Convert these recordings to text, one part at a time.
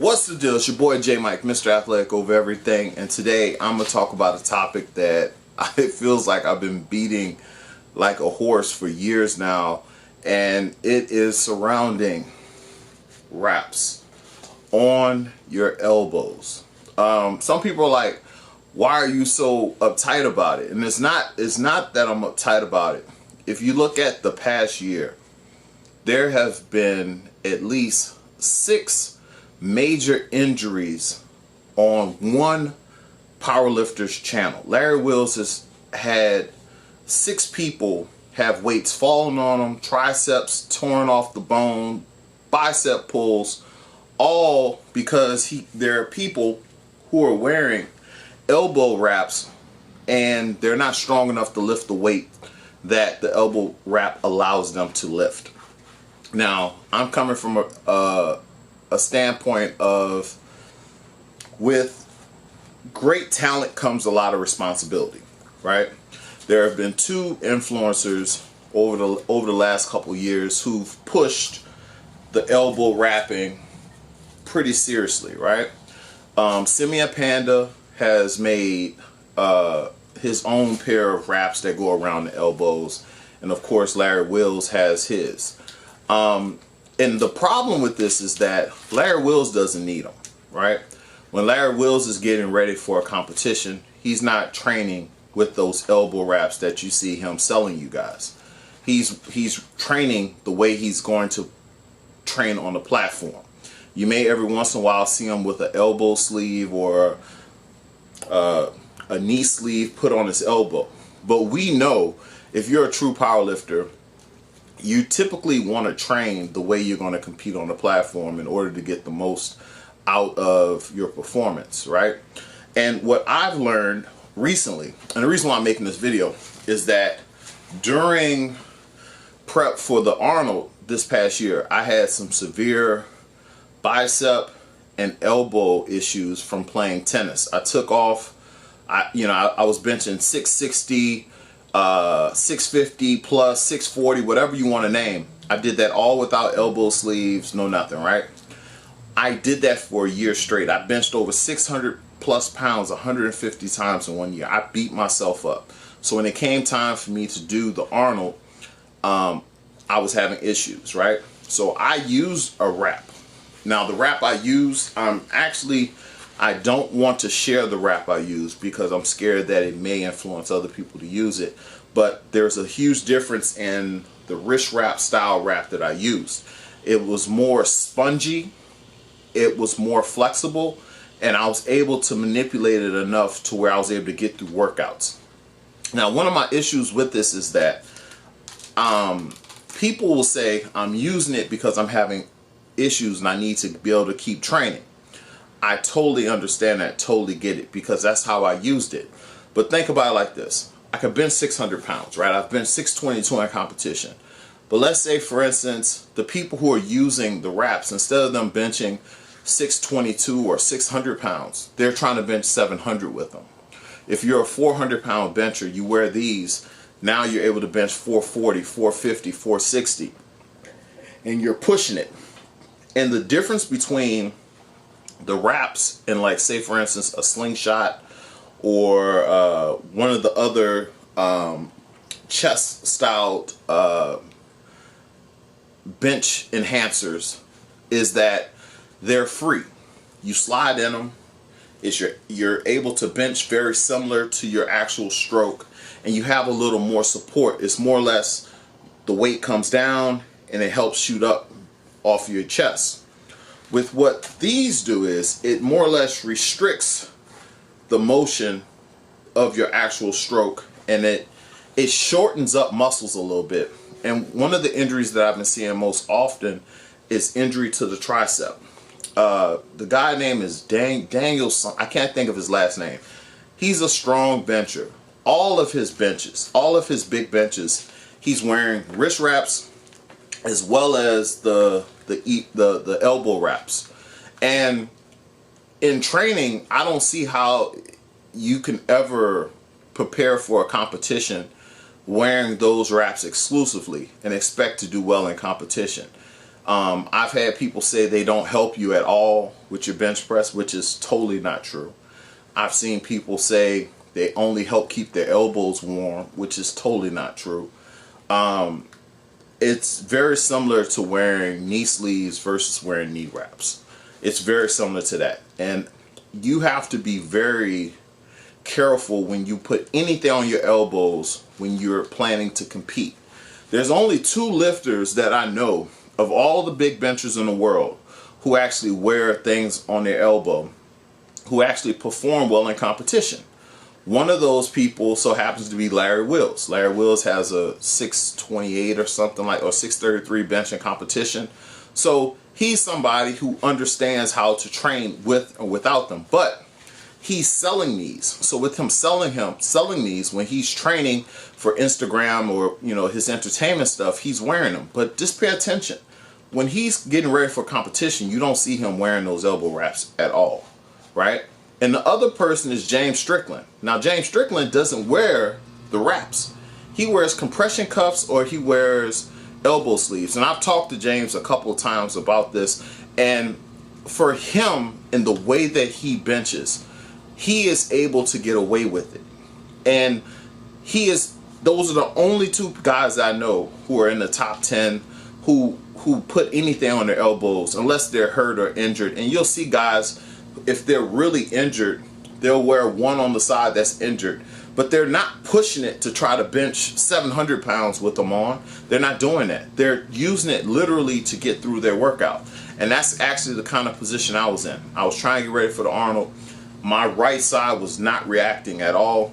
What's the deal? It's your boy J Mike, Mr. Athletic over everything, and today I'm gonna talk about a topic that it feels like I've been beating like a horse for years now, and it is surrounding wraps on your elbows. Some people are like, why are you so uptight about it? And it's not that I'm uptight about it. If you look at the past year, there have been at least 6 major injuries on one powerlifter's channel. Larry Wheels has had 6 people have weights falling on them, triceps torn off the bone, bicep pulls, all because there are people who are wearing elbow wraps and they're not strong enough to lift the weight that the elbow wrap allows them to lift. Now, I'm coming from a standpoint of, with great talent comes a lot of responsibility, right? There have been 2 influencers over the last couple years who've pushed the elbow wrapping pretty seriously, right? Simeon Panda has made his own pair of wraps that go around the elbows, and of course Larry Wheels has his. And the problem with this is that Larry Wheels doesn't need them, right? When Larry Wheels is getting ready for a competition, he's not training with those elbow wraps that you see him selling you guys. He's training the way he's going to train on the platform. You may every once in a while see him with an elbow sleeve or a knee sleeve put on his elbow. But we know if you're a true powerlifter, you typically want to train the way you're going to compete on the platform in order to get the most out of your performance, right? And what I've learned recently, and the reason why I'm making this video, is that during prep for the Arnold this past year, I had some severe bicep and elbow issues from playing tennis. I took off, I was benching 660, 650 plus 640, whatever you want to name. I did that all without elbow sleeves, no nothing, right? I did that for a year straight. I benched over 600 plus pounds 150 times in 1 year. I beat myself up. So when it came time for me to do the Arnold, I was having issues, right? So I used a wrap. Now the wrap I used, I don't want to share the wrap I use because I'm scared that it may influence other people to use it. But there's a huge difference in the wrist wrap style wrap that I used. It was more spongy, it was more flexible, and I was able to manipulate it enough to where I was able to get through workouts. Now, one of my issues with this is that people will say I'm using it because I'm having issues and I need to be able to keep training. I totally understand that, totally get it, because that's how I used it. But think about it like this. I could bench 600 pounds, right? I've benched 622 in competition. But let's say, for instance, the people who are using the wraps, instead of them benching 622 or 600 pounds, they're trying to bench 700 with them. If you're a 400 pound bencher, you wear these, now you're able to bench 440, 450, 460, and you're pushing it. And the difference between the wraps and, like, say for instance a slingshot or one of the other chest styled bench enhancers is that they're free. You slide in them, you're able to bench very similar to your actual stroke, and you have a little more support. It's more or less the weight comes down and it helps shoot up off your chest. With what these do is it more or less restricts the motion of your actual stroke, and it shortens up muscles a little bit. And one of the injuries that I've been seeing most often is injury to the tricep. The guy name is Daniel, I can't think of his last name. He's a strong bencher. All of his benches, all of his big benches, he's wearing wrist wraps as well as the elbow wraps. And in training, I don't see how you can ever prepare for a competition wearing those wraps exclusively and expect to do well in competition. I've had people say they don't help you at all with your bench press, which is totally not true. I've seen people say they only help keep their elbows warm, which is totally not true. It's very similar to wearing knee sleeves versus wearing knee wraps. It's very similar to that. And you have to be very careful when you put anything on your elbows when you're planning to compete. There's only 2 lifters that I know of all the big benchers in the world who actually wear things on their elbow, who actually perform well in competition. One of those people so happens to be Larry Wheels. Larry Wheels has a 628 or something like, or 633 bench in competition. So he's somebody who understands how to train with or without them. But he's selling these. So with him selling these, when he's training for Instagram or, you know, his entertainment stuff, he's wearing them. But just pay attention. When he's getting ready for competition, you don't see him wearing those elbow wraps at all, right? And the other person is James Strickland. Now, James Strickland doesn't wear the wraps. He wears compression cuffs or he wears elbow sleeves. And I've talked to James a couple of times about this. And for him, in the way that he benches, he is able to get away with it. And those are the only 2 guys I know who are in the top 10 who put anything on their elbows unless they're hurt or injured. And you'll see guys, if they're really injured, they'll wear one on the side that's injured, but they're not pushing it to try to bench 700 pounds with them on. They're not doing that. They're using it literally to get through their workout. And that's actually the kind of position I was in. I was trying to get ready for the Arnold. My right side was not reacting at all.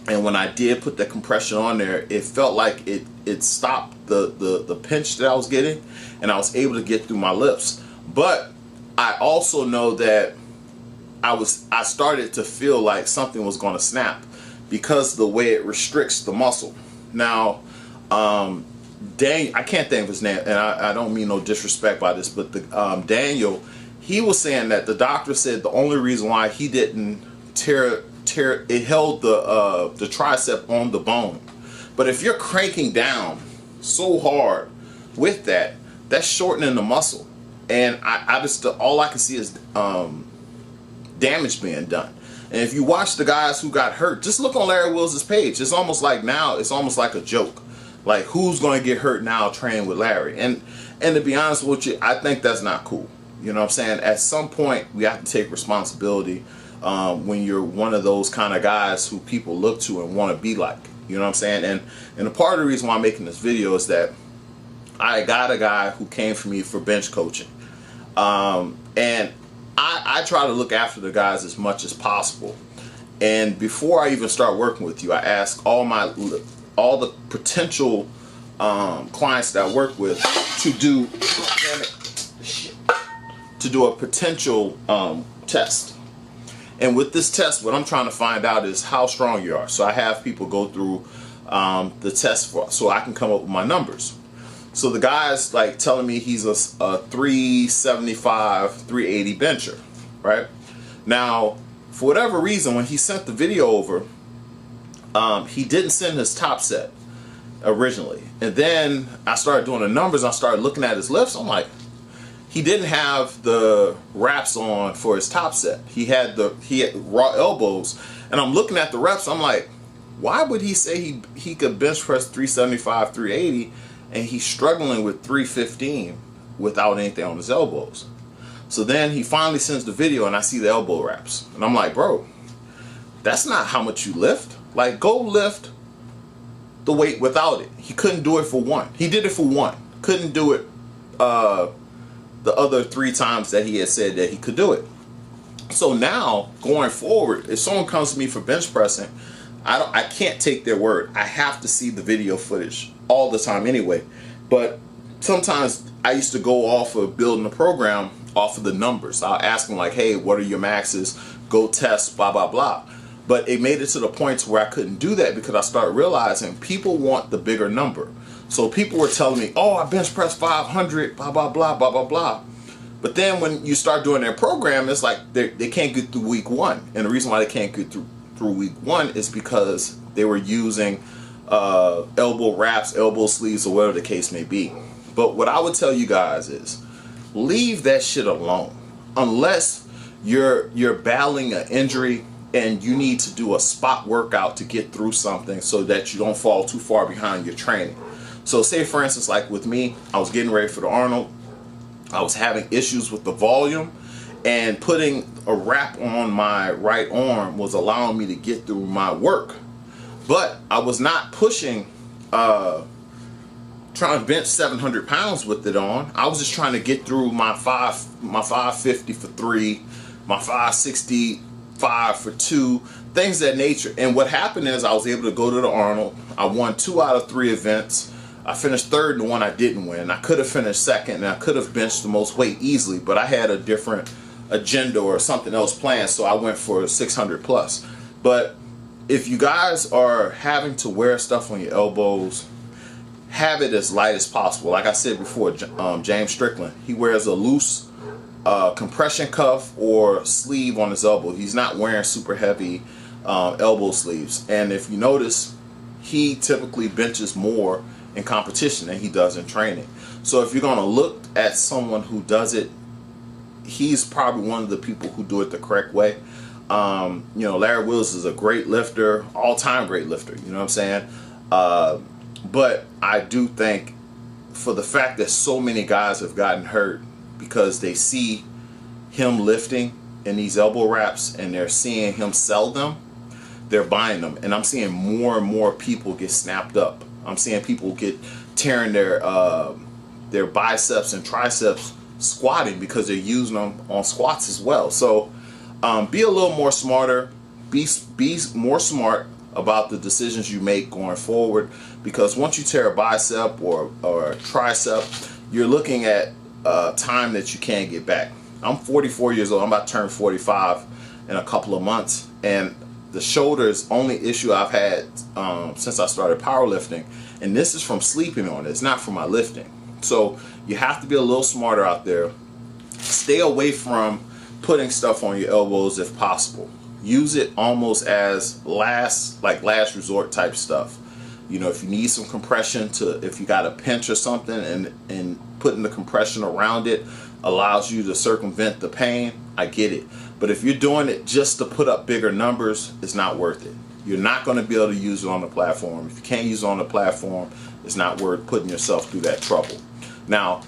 And when I did put the compression on there, it felt like it stopped the pinch that I was getting, and I was able to get through my lifts. But I also know that I started to feel like something was going to snap because of the way it restricts the muscle. Now, I can't think of his name, and I don't mean no disrespect by this, but Daniel, he was saying that the doctor said the only reason why he didn't tear it held the tricep on the bone. But if you're cranking down so hard with that, that's shortening the muscle. And I just, all I can see is damage being done. And if you watch the guys who got hurt, just look on Larry Wheels' page. It's almost like now, it's almost like a joke. Like, who's going to get hurt now training with Larry? And to be honest with you, I think that's not cool. You know what I'm saying? At some point, we have to take responsibility when you're one of those kind of guys who people look to and want to be like. You know what I'm saying? And a part of the reason why I'm making this video is that I got a guy who came for me for bench coaching. And I try to look after the guys as much as possible. And before I even start working with you, I ask all the potential clients that I work with to do a potential test. And with this test, what I'm trying to find out is how strong you are. So I have people go through the test so I can come up with my numbers. So the guy's like telling me he's a 375, 380 bencher, right? Now, for whatever reason, when he sent the video over, he didn't send his top set originally. And then I started doing the numbers. I started looking at his lifts. I'm like, he didn't have the wraps on for his top set. He had raw elbows. And I'm looking at the reps. I'm like, why would he say he could bench press 375, 380, and he's struggling with 315 without anything on his elbows? So then he finally sends the video and I see the elbow wraps. And I'm like, bro, that's not how much you lift. Like, go lift the weight without it. He couldn't do it for one. He did it for one. Couldn't do it the other 3 times that he had said that he could do it. So now, going forward, if someone comes to me for bench pressing, I can't take their word. I have to see the video footage all the time anyway. But sometimes I used to go off of building a program off of the numbers. I'll ask them like, hey, what are your maxes? Go test, blah, blah, blah. But it made it to the point where I couldn't do that because I started realizing people want the bigger number. So people were telling me, oh, I bench press 500, blah, blah, blah, blah, blah, blah. But then when you start doing their program, it's like they can't get through week 1. And the reason why they can't get through week 1 is because they were using elbow wraps, elbow sleeves, or whatever the case may be. But what I would tell you guys is leave that shit alone. Unless you're battling an injury and you need to do a spot workout to get through something so that you don't fall too far behind your training. So say for instance, like with me, I was getting ready for the Arnold. I was having issues with the volume, and putting a wrap on my right arm was allowing me to get through my work. But I was not pushing, trying to bench 700 pounds with it on. I was just trying to get through my 550 for 3, my 565 for 2, things of that nature. And what happened is I was able to go to the Arnold. I won 2 out of 3 events. I finished third in the one I didn't win. I could have finished second, and I could have benched the most weight easily, but I had a different agenda or something else planned, so I went for 600 plus. But if you guys are having to wear stuff on your elbows, have it as light as possible. Like I said before, James Strickland, he wears a loose compression cuff or sleeve on his elbow. He's not wearing super heavy elbow sleeves. And if you notice, he typically benches more in competition than he does in training. So if you're going to look at someone who does it, he's probably one of the people who do it the correct way. You know, Larry Wheels is a great lifter, all-time great lifter, you know what I'm saying? But I do think, for the fact that so many guys have gotten hurt because they see him lifting in these elbow wraps and they're seeing him sell them, they're buying them. And I'm seeing more and more people get snapped up. I'm seeing people get tearing their biceps and triceps squatting because they're using them on squats as well. So be a little more smarter. Be more smart about the decisions you make going forward, because once you tear a bicep or a tricep, you're looking at time that you can't get back. I'm 44 years old. I'm about to turn 45 in a couple of months, and the shoulder is only issue I've had since I started powerlifting, and this is from sleeping on it. It's not from my lifting. So you have to be a little smarter out there. Stay away from putting stuff on your elbows if possible. Use it almost as last resort type stuff. You know, if you need some compression, if you got a pinch or something, and putting the compression around it allows you to circumvent the pain, I get it. But if you're doing it just to put up bigger numbers, it's not worth it. You're not going to be able to use it on the platform. If you can't use it on the platform, it's not worth putting yourself through that trouble. Now,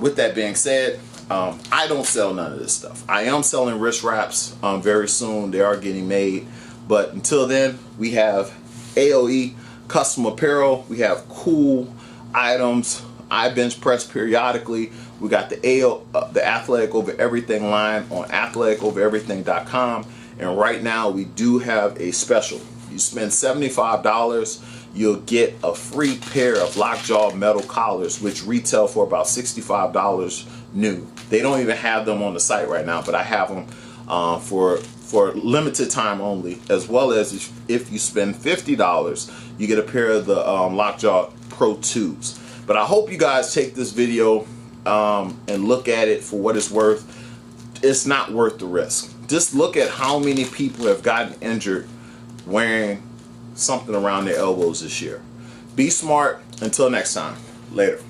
with that being said, I don't sell none of this stuff. I am selling wrist wraps very soon. They are getting made. But until then, we have AOE custom apparel. We have cool items. I bench press periodically. We got the Athletic Over Everything line on athletikovereverything.com. And right now we do have a special. You spend $75, you'll get a free pair of Lockjaw metal collars, which retail for about $65 new. They don't even have them on the site right now, but I have them for limited time only. As well as if you spend $50, you get a pair of the Lockjaw Pro 2s. But I hope you guys take this video and look at it for what it's worth. It's not worth the risk. Just look at how many people have gotten injured wearing something around their elbows this year. Be smart. Until next time. Later.